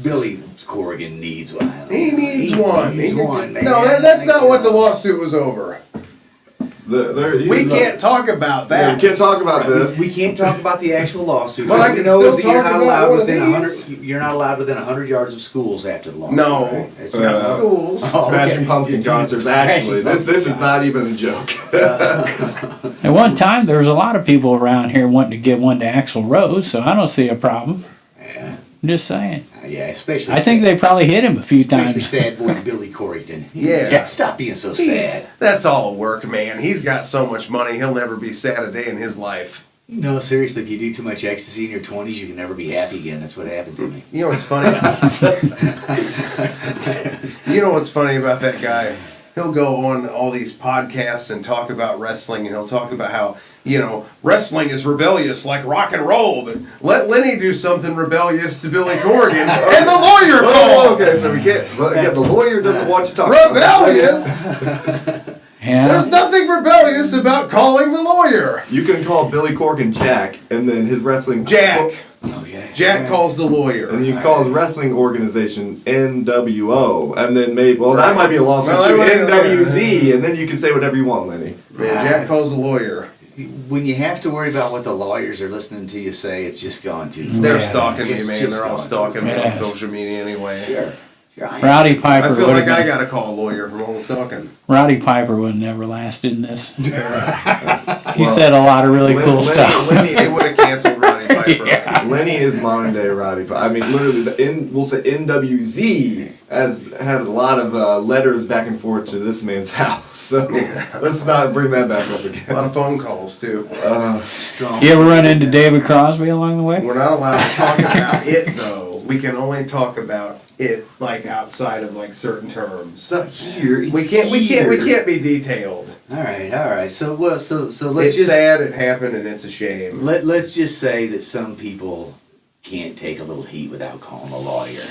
Billy Corrigan needs one. He needs one. He needs one, man. No, that's not what the lawsuit was over. We can't talk about Yeah, that. we can't talk about this. We can't talk about the actual lawsuit. But I All we can know still is that you're talk not about allowed one of within these. 100. You're not allowed within 100 yards of schools after the lawsuit. No, right? It's not not schools. Oh, Smashing okay. Pumpkin concerts. Actually, this is not even a joke. At one time, there was a lot of people around here wanting to give one to Axl Rose, so I don't see a problem. Yeah, I'm just saying. especially. I think they probably hit him a few Especially times. sad boy Billy Corrigan. Yeah. Stop being so sad. That's all work, man. He's got so much money, he'll never be sad a day in his life. No, seriously, if you do too much ecstasy in your 20s, you can never be happy again. That's what happened to me. You know what's funny? You know what's funny about that guy? He'll go on all these podcasts and talk about wrestling, and he'll talk about how, wrestling is rebellious like rock and roll, but let Lenny do something rebellious to Billy Corgan, and the lawyer calls. Okay, so we can't. But yeah, the lawyer doesn't want you talking. Rebellious? Yeah. There's nothing rebellious about calling the lawyer. You can call Billy Corgan Jack, and then his wrestling Jack. Okay. Jack calls the lawyer. And you can call his wrestling organization NWO, and then maybe that might be a lawsuit Well, too. that might be- NWZ, and then you can say whatever you want, Lenny. Yeah, Jack calls the lawyer. When you have to worry about what the lawyers are listening to you say, it's just gone too far. They're Yeah. stalking me, It's man. just They're all gone stalking me on fast. social media anyway. Sure. Sure, I am. Rowdy Piper I feel would like I have gotta call a lawyer from all the stalking. Roddy Piper would never last in this. He said a lot of really cool stuff. Lenny would have canceled Roddy Piper. Lenny is modern day Roddy. I mean, literally, we'll say NWZ has had a lot of letters back and forth to this man's house. So let's not bring that back up A again. lot of phone calls too. Strong. You ever run into David Crosby along the way? We're not allowed to talk about it though. We can only talk about it like outside of like certain terms. It's not here. It's We can't be detailed. All right. So let's It's just sad, it happened, and it's a shame. let's just say that some people can't take a little heat without calling a lawyer.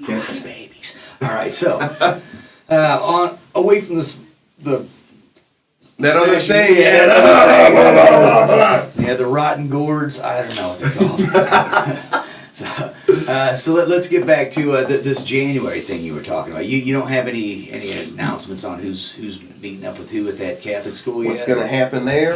Yes, babies. All right. So away from the That other Station, thing, yeah, the rotten gourds. I don't know what they're called. So let's get back to this January thing you were talking about. You don't have any announcements on who's meeting up with who at that Catholic school yet? what's going to happen there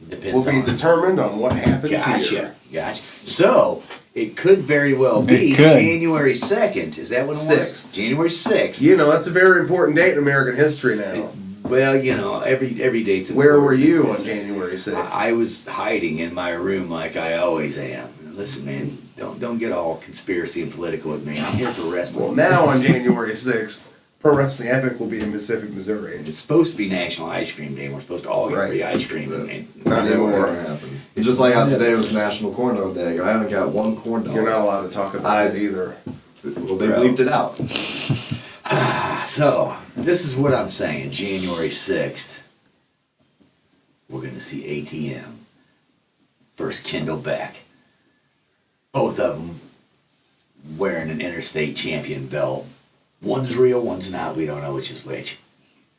Depends will be on- determined on what happens here. Gotcha. So it could very well be It could. January 2nd. Is that what it was? 6th. January 6th. You know, that's a very important date in American history now. Well, every date's Where were important. you It's- on January 6th? I was hiding in my room like I always am. Listen, man, don't get all conspiracy and political with me. I'm here for wrestling. Well, now on January 6th, Pro Wrestling Epic will be in Pacific, Missouri. It's supposed to be National Ice Cream Day. We're supposed to all get Right. free ice cream. And Not That anymore. never happens. It's just like how today was National Corn Dog Day. I haven't got one corn dog. You're not allowed to talk about it either. Well, they Bro. bleeped it out. So, this is what I'm saying. January 6th, we're going to see ATM versus Kendall Beck. Both of them wearing an interstate champion belt. One's real, one's not. We don't know which is which.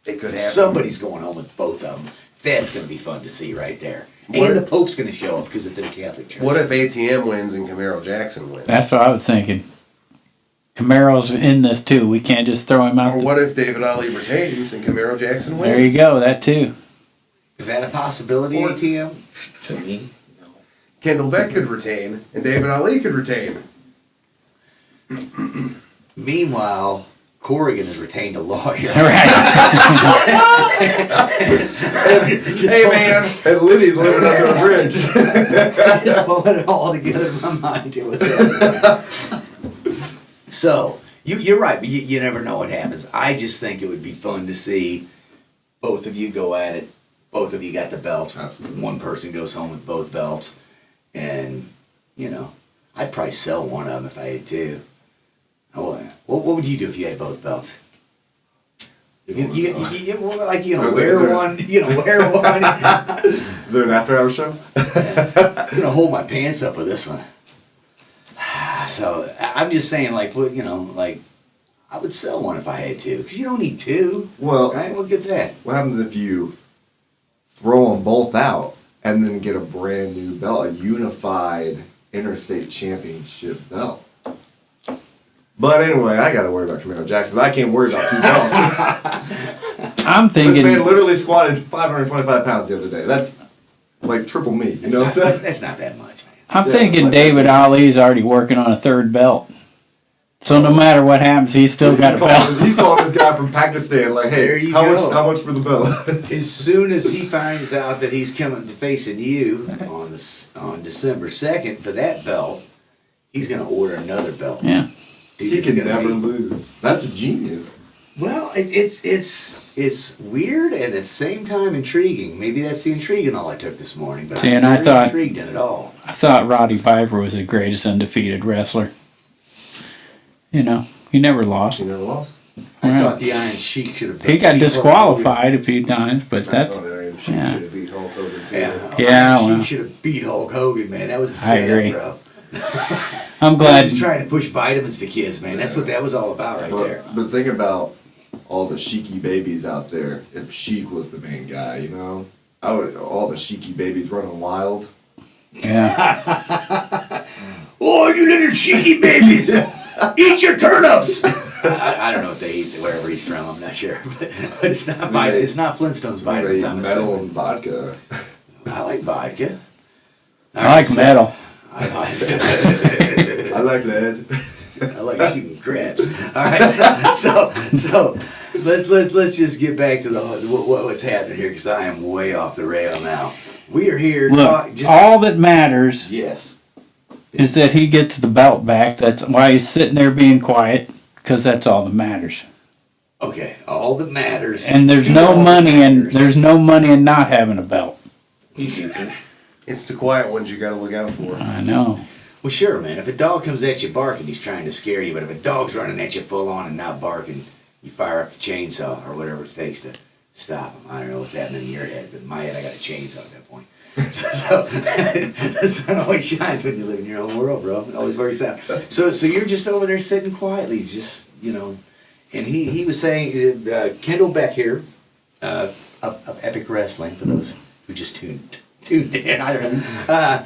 It could happen. Somebody's going home with both of them. That's going to be fun to see right there. What And the if- Pope's going to show up because it's in a Catholic church. What if ATM wins and Camaro Jackson wins? That's what I was thinking. Camaro's in this too. We can't just throw him out. Or what if David Ali retains and Camaro Jackson wins? There you go. That too. Is that a possibility, Or- ATM? To me, Kendall Beck could retain and David Ali could retain. Meanwhile, Corrigan has retained a lawyer. Right. Hey man, And Liddy's living under a bridge. Just pulling it all together in my mind. It was So, you're right, but you never know what happens. I just think it would be fun to see both of you go at it. Both of you got the belts. Absolutely. One person goes home with both belts. And, I'd probably sell one of them if I had two. Oh, what would you do if you had both belts? Wear one. Wear one. Is there an after hours show? I'm gonna hold my pants up with this one. So I'm just saying, I would sell one if I had to, because you don't need two. Well, Right? What gets that? what happens if you throw them both out and then get a brand new belt, a unified interstate championship belt? But anyway, I gotta worry about Camaro Jackson. I can't worry about two belts. I'm This thinking. man literally squatted 525 pounds the other day. That's like triple me. You know what I'm saying? That's not that much, man. I'm Yeah, thinking it's like- David Ali's already working on a third belt. So no matter what happens, he's still got a belt. He's calling this guy from Pakistan like, There hey, you how go. much for the belt? As soon as he finds out that he's coming to facing you on December 2nd for that belt, he's gonna order another belt. Yeah. Dude, He it's can gonna never be- lose. That's a genius. Well, it's It's weird and at the same time intriguing. Maybe that's the intriguing all I took this morning, but See, I'm and I very thought- intrigued in it all. I thought Roddy Piper was the greatest undefeated wrestler. You know, he never lost. She never lost. I Right. thought the Iron Sheik should have. He got disqualified a few times, but I that's thought Iron Sheik yeah. should have beat Hulk Hogan too. Yeah, Yeah, She well. should have beat Hulk Hogan, man. That was a I setup, agree. bro. I'm He glad. was trying to push vitamins to kids, man. That's what that was all about right there. But think about all the Sheiky babies out there. If Sheik was the main guy, you know, I would all the Sheiky babies running wild. Yeah. Oh, you little cheeky babies! Eat your turnips! I don't know what they eat wherever he's from. I'm not sure, but it's not it's not Flintstones vitamins. They I'm metal assuming. and vodka. I like vodka. I like metal. I like I like lead. I like shooting crabs. All right, so let's just get back to what's happening here because I am way off the rail now. We are here. Look, all that matters Yes. is that he gets the belt back. That's why he's sitting there being quiet, because that's all that matters. Okay. All that matters. And there's All no that money in matters. there's no money in not having a belt. It's the quiet ones you got to look out for. I know. Well, sure, man. If a dog comes at you barking, he's trying to scare you. But if a dog's running at you full on and not barking, you fire up the chainsaw or whatever it takes to stop him. I don't know what's happening in your head, but in my head, I got a chainsaw at that point. So the sun always shines when you live in your own world, bro. It always works out. So you're just over there sitting quietly, just And he was saying, Kendall Beck here, of Epic Wrestling, for those who just tuned in. I don't know.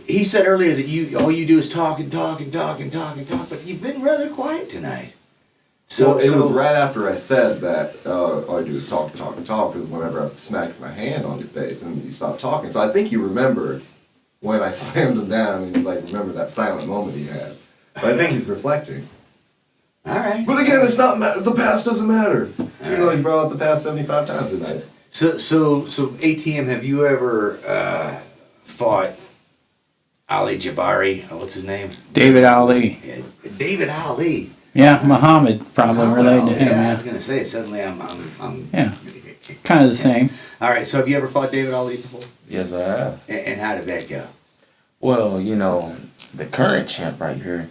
He said earlier that all you do is talk and talk and talk and talk and talk, but you've been rather quiet tonight. So it was right after I said that all I do is talk and talk and talk, because whenever I smacked my hand on your face and you stopped talking. So I think you remembered when I slammed him down and he's like, remember that silent moment he had. But I think he's reflecting. All right. But again, it's not the past doesn't matter. You know, he's brought up the past 75 times tonight. So ATM, have you ever fought Ali Jabari? What's his name? David Ali. Yeah, David Ali. Yeah, Muhammad probably related to him. Yeah, I Yeah, was gonna say suddenly I'm yeah. Kind of the same. All right. So have you ever fought David Ali before? Yes, I have. And how did that go? Well, the current champ right here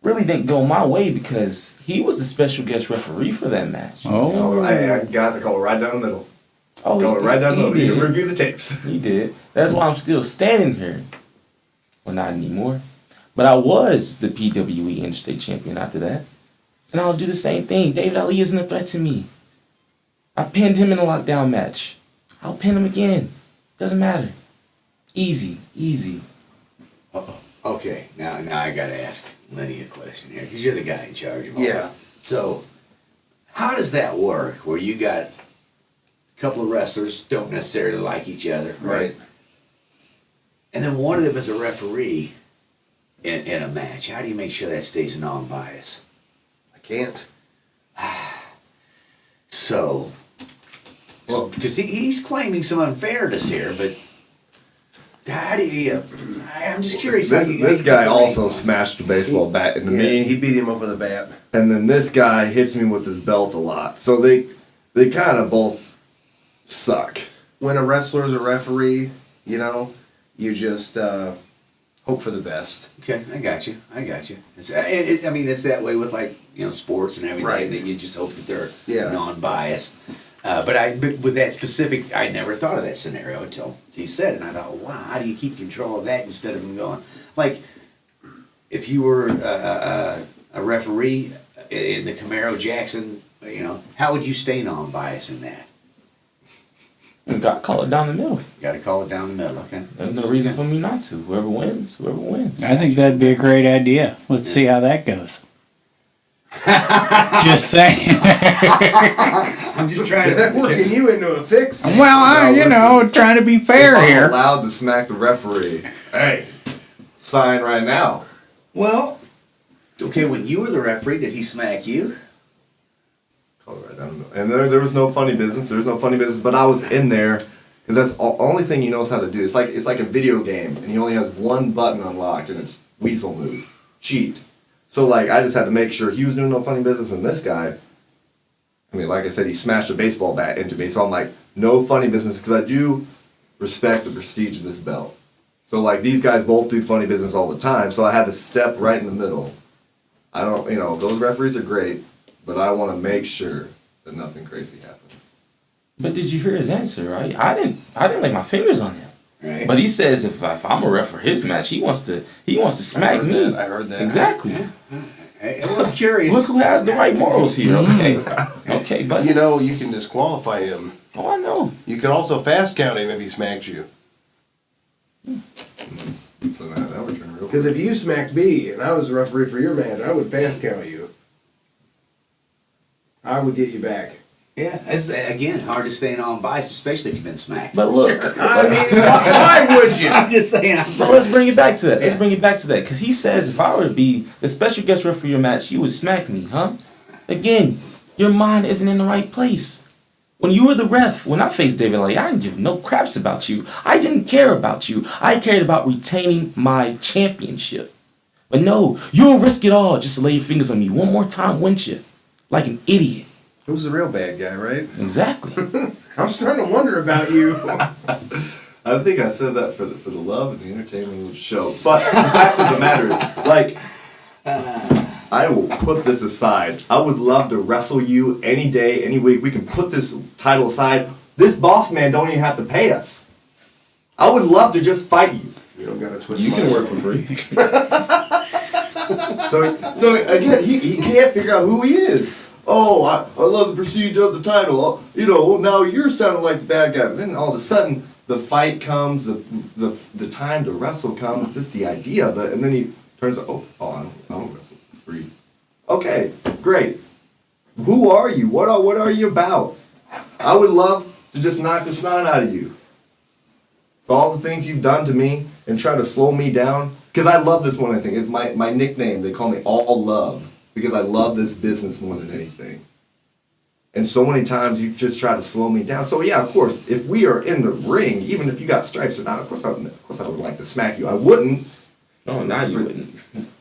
really didn't go my way because he was the special guest referee for that match. Oh, I got to call it right down the middle. Oh, Call it right down the middle. You did. can review the tapes. He did. That's why I'm still standing here. Well, not anymore. But I was the PWE Interstate Champion after that. And I'll do the same thing. David Ali isn't a threat to me. I pinned him in a lockdown match. I'll pin him again. Doesn't matter. Easy. Okay. Now I gotta ask Lenny a question here because you're the guy in charge of all Yeah. that. So how does that work? Where you got a couple of wrestlers don't necessarily like each other, right? And then one of them is a referee in a match. How do you make sure that stays non-biased? I can't. So, well, because he's claiming some unfairness here, but how do you? I'm just curious. This guy also smashed the baseball bat into me. He beat him up with a bat. And then this guy hits me with his belt a lot. So they kind of both suck. When a wrestler's a referee, you just hope for the best. Okay, I got you. It's, I mean, it's that way with sports and everything. Right. That you just hope that they're Yeah. non-biased. But with that specific, I never thought of that scenario until he said it. And I thought, wow, how do you keep control of that instead of him going like, if you were a referee in the Camaro Jackson, how would you stay non-biased in that? You got to call it down the middle. You got to call it down the middle, okay? There's no reason for me not to. Whoever wins. I think that'd be a great idea. Let's see how that goes. Just saying. I'm just trying Is that working you into a fix? Well, trying to be fair If I'm here. allowed to smack the referee. Hey, sign right now. Well, okay, when you were the referee, did he smack you? Call it right down the middle. And there was no funny business. There was no funny business. But I was in there because that's the only thing he knows how to do. It's like a video game, and he only has one button unlocked, and it's weasel move, cheat. So I just had to make sure he was doing no funny business, and this guy, I mean, like I said, he smashed a baseball bat into me. So I'm like, no funny business, because I do respect the prestige of this belt. So like these guys both do funny business all the time. So I had to step right in the middle. I don't, those referees are great, but I want to make sure that nothing crazy happens. But did you hear his answer, right? I didn't lay my fingers on him. Right. But he says if I'm a ref for his match, he wants to smack me. I heard that. Exactly. I was curious. Look who has the right morals here. Okay. Okay, but You know, you can disqualify him. oh, I know. You can also fast count him if he smacks you. So that would turn real Because if you smacked me and I was the referee for your match, I would fast count you. I would get you back. Yeah, it's, again, hard to stay non-biased, especially if you've been smacked. But look, I mean, why would you? I'm just saying. but let's bring it back to that. Let's Yeah. bring it back to that. Because he says if I were to be the special guest referee for your match, you would smack me, huh? Again, your mind isn't in the right place. When you were the ref, when I faced David Lay, I didn't give no craps about you. I didn't care about you. I cared about retaining my championship. But no, you'll risk it all just to lay your fingers on me one more time, wouldn't you? Like an idiot. Who's the real bad guy, right? Exactly. I'm starting to wonder about you. I think I said that for the love and the entertainment of the show. But the fact of the matter is, like, I will put this aside. I would love to wrestle you any day, any week. We can put this title aside. This boss man don't even have to pay us. I would love to just fight you. You don't gotta twist You my can work for free. So again, he can't figure out who he is. Oh, I love the prestige of the title. Now you're sounding like the bad guy. But then all of a sudden, the fight comes, the time to wrestle comes, just the idea of it, and then he turns out, I don't wrestle for free. Okay, great. Who are you? What are you about? I would love to just knock the snot out of you. For all the things you've done to me and try to slow me down. Because I love this one, I think. It's my nickname. They call me All Love. Because I love this business more than anything. And so many times you just try to slow me down. So yeah, of course, if we are in the ring, even if you got stripes or not, of course I would like to smack you. I wouldn't. No, now you wouldn't.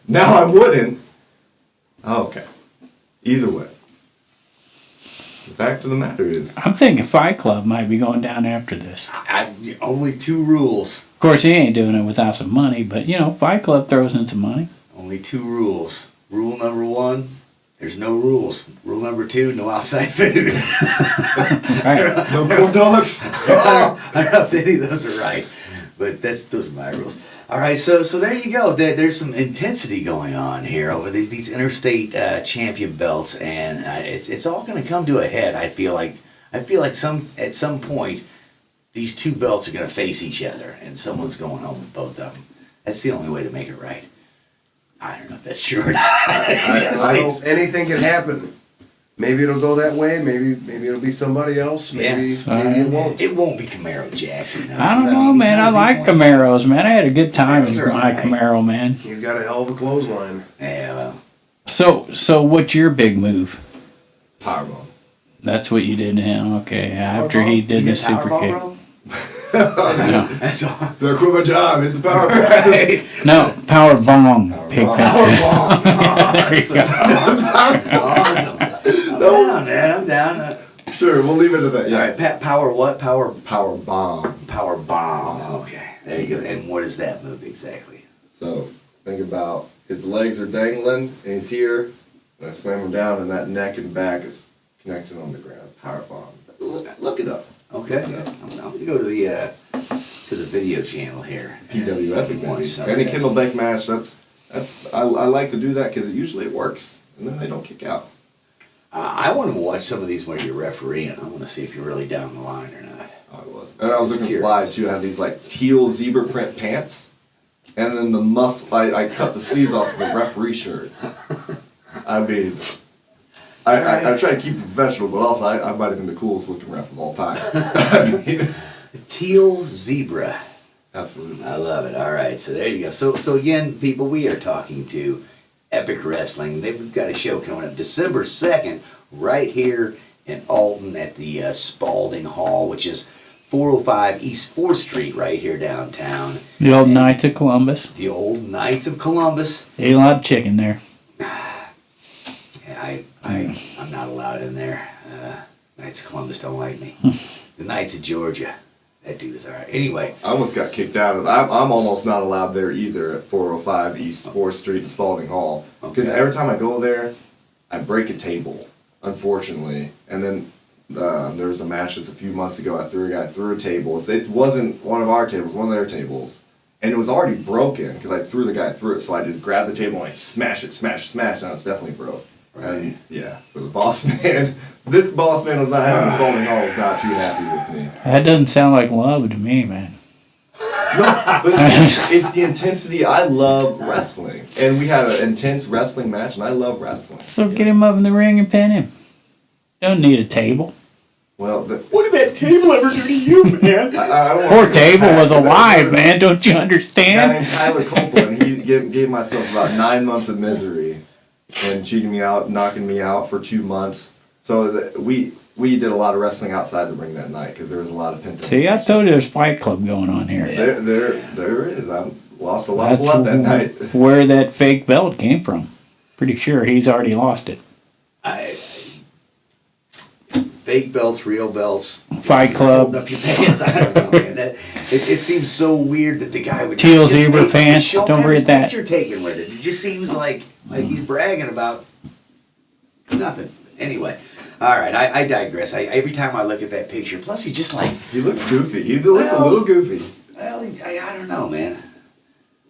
Now I wouldn't. Okay. Either way. The fact of the matter is, I'm thinking Fight Club might be going down after this. Only 2 rules. Of course, he ain't doing it without some money, but Fight Club throws in some money. Only 2 rules. Rule number 1, there's no rules. Rule number 2, no outside food. Right. no corn dogs. I don't know if any of those are right, but those are my rules. All right, so there you go. There's some intensity going on here over these interstate champion belts, and it's all going to come to a head. I feel like at some point these 2 belts are going to face each other, and someone's going home with both of them. That's the only way to make it right. I don't know if that's true or not. Anything can happen. Maybe it'll go that way. Maybe it'll be somebody else. Maybe it won't. It won't be Camaro Jackson. No. I don't know, man. I like Camaros, man. I had a good time with my Camaro, man. He's got a hell of a clothesline. Yeah, well. So what's your big move? Powerbomb. That's what you did to him, okay? After he did the super kick. No. That's all. They're quit my job. Hit the power. No, power bomb. Pig Awesome. I'm down. Sure, we'll leave it at that. Yeah. All right, power what? Power bomb. Power bomb. Okay, there you go. And what is that move exactly? So think about his legs are dangling and he's here. And I slam him down and that neck and back is connected on the ground. Power bomb. Look it up. Okay, I'm gonna go to the video channel here. PWE Epic Watch maybe. some of Any this. Kindle Beck match. I like to do that because it usually works and then they don't kick out. I want to watch some of these where you're refereeing. I want to see if you're really down the line or not. I was. And I was looking Curious. fly too. I have these like teal zebra print pants, and then the muscle. I cut the sleeves off of the referee shirt. I mean, I try to keep it professional, but also I might have been the coolest looking ref of all time. I mean, Teal zebra. absolutely. I love it. All right, so there you go. So again, people, we are talking to Epic Wrestling. They've got a show coming up December 2nd right here in Alton at the Spalding Hall, which is 405 East 4th Street right here downtown. The old Knights of Columbus. The old Knights of Columbus. Ate a lot of chicken there. Yeah, I'm not allowed in there. Knights of Columbus don't like me. The Knights of Georgia, that dude is all right. Anyway, I almost got kicked out of. I'm almost not allowed there either at 405 East 4th Street in Spalding Hall because Okay. every time I go there, I break a table, unfortunately. And then there was a match just a few months ago. I threw a guy through a table. It wasn't one of our tables, one of their tables. And it was already broken because I threw the guy through it. So I just grabbed the table and I smash it. Now it's definitely broke. And yeah, so the boss man, this boss man was not having Spalding Hall, was not too happy with me. That doesn't sound like love to me, man. But it's the intensity. I love wrestling. And we had an intense wrestling match, and I love wrestling. So get him up in the ring and pin him. Don't need a table. Well, What did that table ever do to you, man? I don't Poor want table was There alive, was man. Don't you a guy understand? named Tyler Copeland. He gave myself about 9 months of misery and cheating me out, knocking me out for 2 months. So we did a lot of wrestling outside the ring that night because there was a lot of pent up. See, I told you there's Fight Club going on here. There is. I lost a lot of That's blood that night. where that fake belt came from. Pretty sure he's already lost it. fake belts, real belts. Fight Club. Hold up your pants. I don't know, man. It seems so weird that the guy would Teal just zebra make- pants, show don't him forget his that. picture taken with it. It just seems like he's bragging about nothing. Anyway, all right. I digress. Every time I look at that picture, plus he's just like, He looks goofy. He looks a little goofy. well, I don't know, man.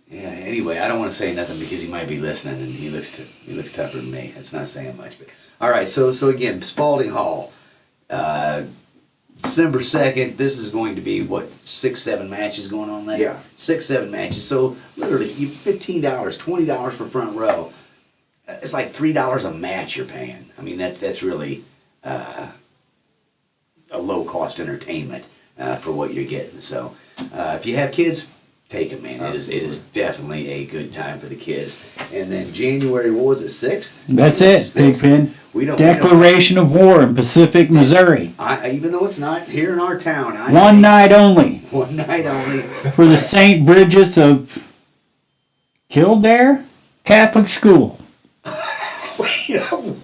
Yeah. Anyway, I don't want to say nothing because he might be listening, and he looks tougher than me. That's not saying much, but all right. So again, Spalding Hall, December 2nd. This is going to be what 6-7 matches going on there. Yeah. 6-7 matches. So literally, $15, $20 for front row. It's like $3 a match you're paying. I mean that's really a low cost entertainment for what you're getting. So if you have kids, take it, man. It is definitely a good time for the kids. And then January, what was it, 6th? That's it, Big Ben. We don't Declaration of War in Pacific, Missouri. even though it's not here in our town. One night only One night only. for the St. Bridget's of Kildare Catholic School.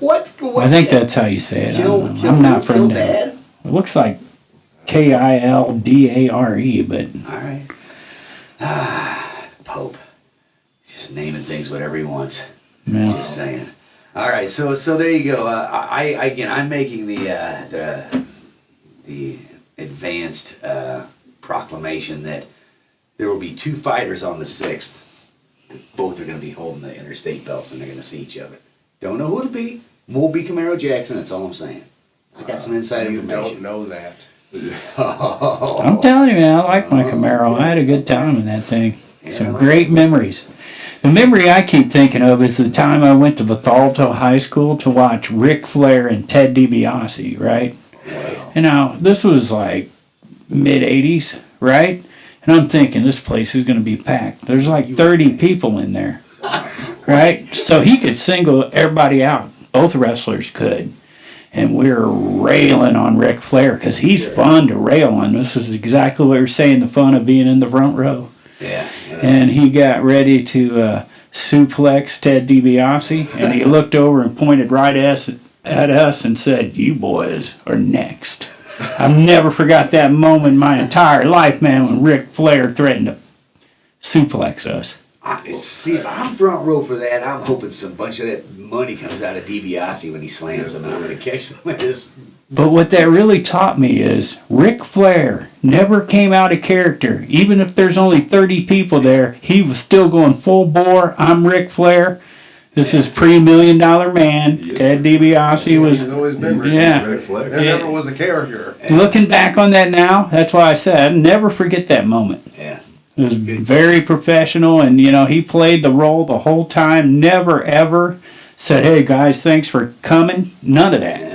What? I think that's how you say it. I don't know. I'm not from there. Dad? It looks like Kildare, but All right. Pope. Just naming things whatever he wants. no. Just saying. All right, so there you go. I'm making the advanced proclamation that there will be 2 fighters on the 6th. Both are going to be holding the interstate belts, and they're going to see each other. Don't know who it'll be. Won't be Camaro Jackson. That's all I'm saying. I got some inside You information. don't know that. I'm telling you, man, I like my Camaro. I had a good time in that thing. Some great memories. The memory I keep thinking of is the time I went to Bethalto High School to watch Ric Flair and Ted DiBiase, right? You know, this was like mid-'80s, right? And I'm thinking this place is going to be packed. There's like 30 people in there, right? So he could single everybody out. Both wrestlers could. And we were railing on Ric Flair because he's fun to rail on. This is exactly what we were saying, the fun of being in the front row. Yeah. And he got ready to suplex Ted DiBiase, and he looked over and pointed right at us and said, "You boys are next." I've never forgot that moment in my entire life, man, when Ric Flair threatened to suplex us. See, if I'm front row for that, I'm hoping some bunch of that money comes out of DiBiase when he slams him, and I'm going to catch some of this. But what that really taught me is Ric Flair never came out of character. Even if there's only 30 people there, he was still going full bore. I'm Ric Flair. This is pre-$1 million man. Ted DiBiase was. He's always been Yeah. Flair. There never was a character. Looking back on that now, that's why I said I'd never forget that moment. Yeah. It was very professional, and you know he played the role the whole time. Never ever said, "Hey guys, thanks for coming." None of that. Yeah.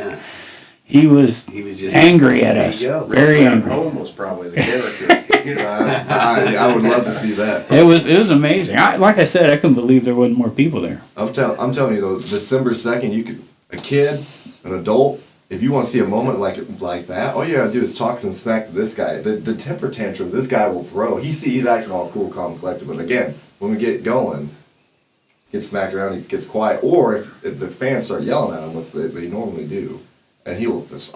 He was just angry at there us. you go. Very Flair angry. Home was probably the character. You know, I would love to see that. It was amazing. Like I said, I couldn't believe there wasn't more people there. I'm telling you though, December 2nd, you could a kid, an adult, if you want to see a moment like that, all you gotta do is talk some smack to this guy. The temper tantrum this guy will throw. He's acting all cool, calm, collected, but again, when we get going, gets smacked around, he gets quiet. Or if the fans start yelling at him, which they normally do, and he will just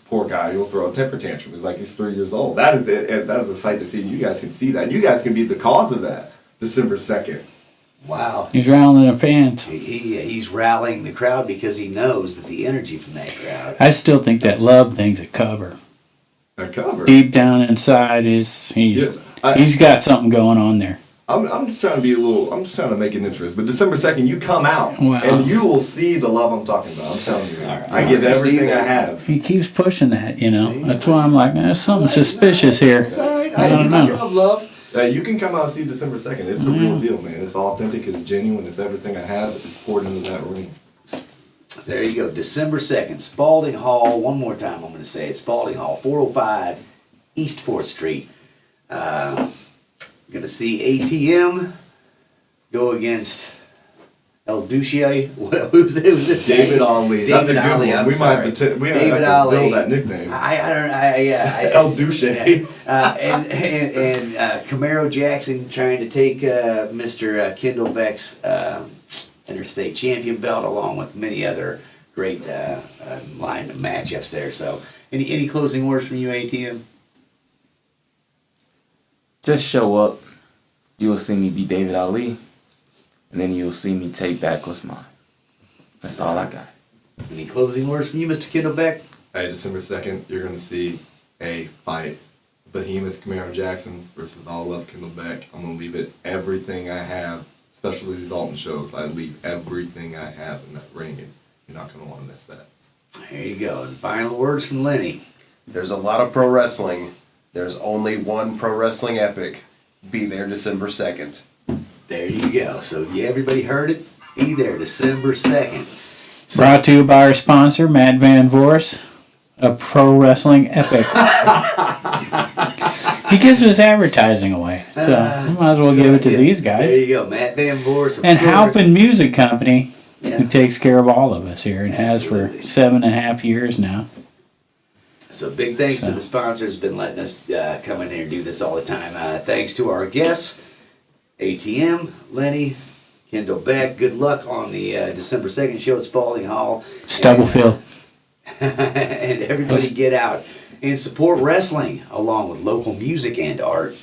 Poor guy, he'll throw a temper tantrum. It's like he's 3 years old. That is it, and that is a sight to see. You guys can see that. And you guys can be the cause of that. December 2nd. Wow. He's rallying the fans. He's rallying the crowd because he knows that the energy from that crowd. I still think that love thing's a cover. A cover. Deep down inside he's got something going on there. I'm just trying to be I'm just trying to make an interest. But December 2nd, you come out, Wow. and you will see the love I'm talking about. I'm telling you. All right. I give everything I have. He keeps pushing that, That's why I'm like, there's something suspicious here. It's all right. I don't know. Love. You can come out and see December 2nd. It's a real deal, man. It's authentic. It's genuine. It's everything I have. It's poured into that ring. There you go. December 2nd, Spalding Hall. One more time I'm going to say it. Spalding Hall, 405 East 4th Street. Going to see ATM go against El Duce. Who's this? David Ali. That's a David good Ali. one. I'm We sorry. might have to David Ali. build that nickname. El El Duce. and Camaro Jackson trying to take Mr. Kendall Beck's interstate champion belt, along with many other great line matchups there. So, any closing words from you, ATM? Just show up. You will see me be David Ali, and then you'll see me take back what's mine. That's all I got. Any closing words from you, Mr. Kendall Beck? Hey, December 2nd, you're going to see a fight. Behemoth Camaro Jackson versus All Love Kendall Beck. I'm going to leave it everything I have, especially these Alton shows. I leave everything I have in that ring, and you're not going to want to miss that. There you go. And final words from Lenny. There's a lot of pro wrestling. There's only one pro wrestling epic. Be there December 2nd. There you go. So, yeah, everybody heard it. Be there December 2nd. Brought to you by our sponsor, Matt Van Voorhis, a pro wrestling epic. He gives his advertising away, so we might as well give it to these There guys. you go. Matt Van Voorhis. And Halpin Music Company, Yeah. who takes care of all of us here and has for Absolutely. 7.5 years now. So big thanks to the sponsors been letting us come in here and do this all the time. Thanks to our guests, ATM, Lenny, Kendall Beck. Good luck on the December 2nd show at Spalding Hall. Stubblefield. And everybody get out and support wrestling along with local music and art.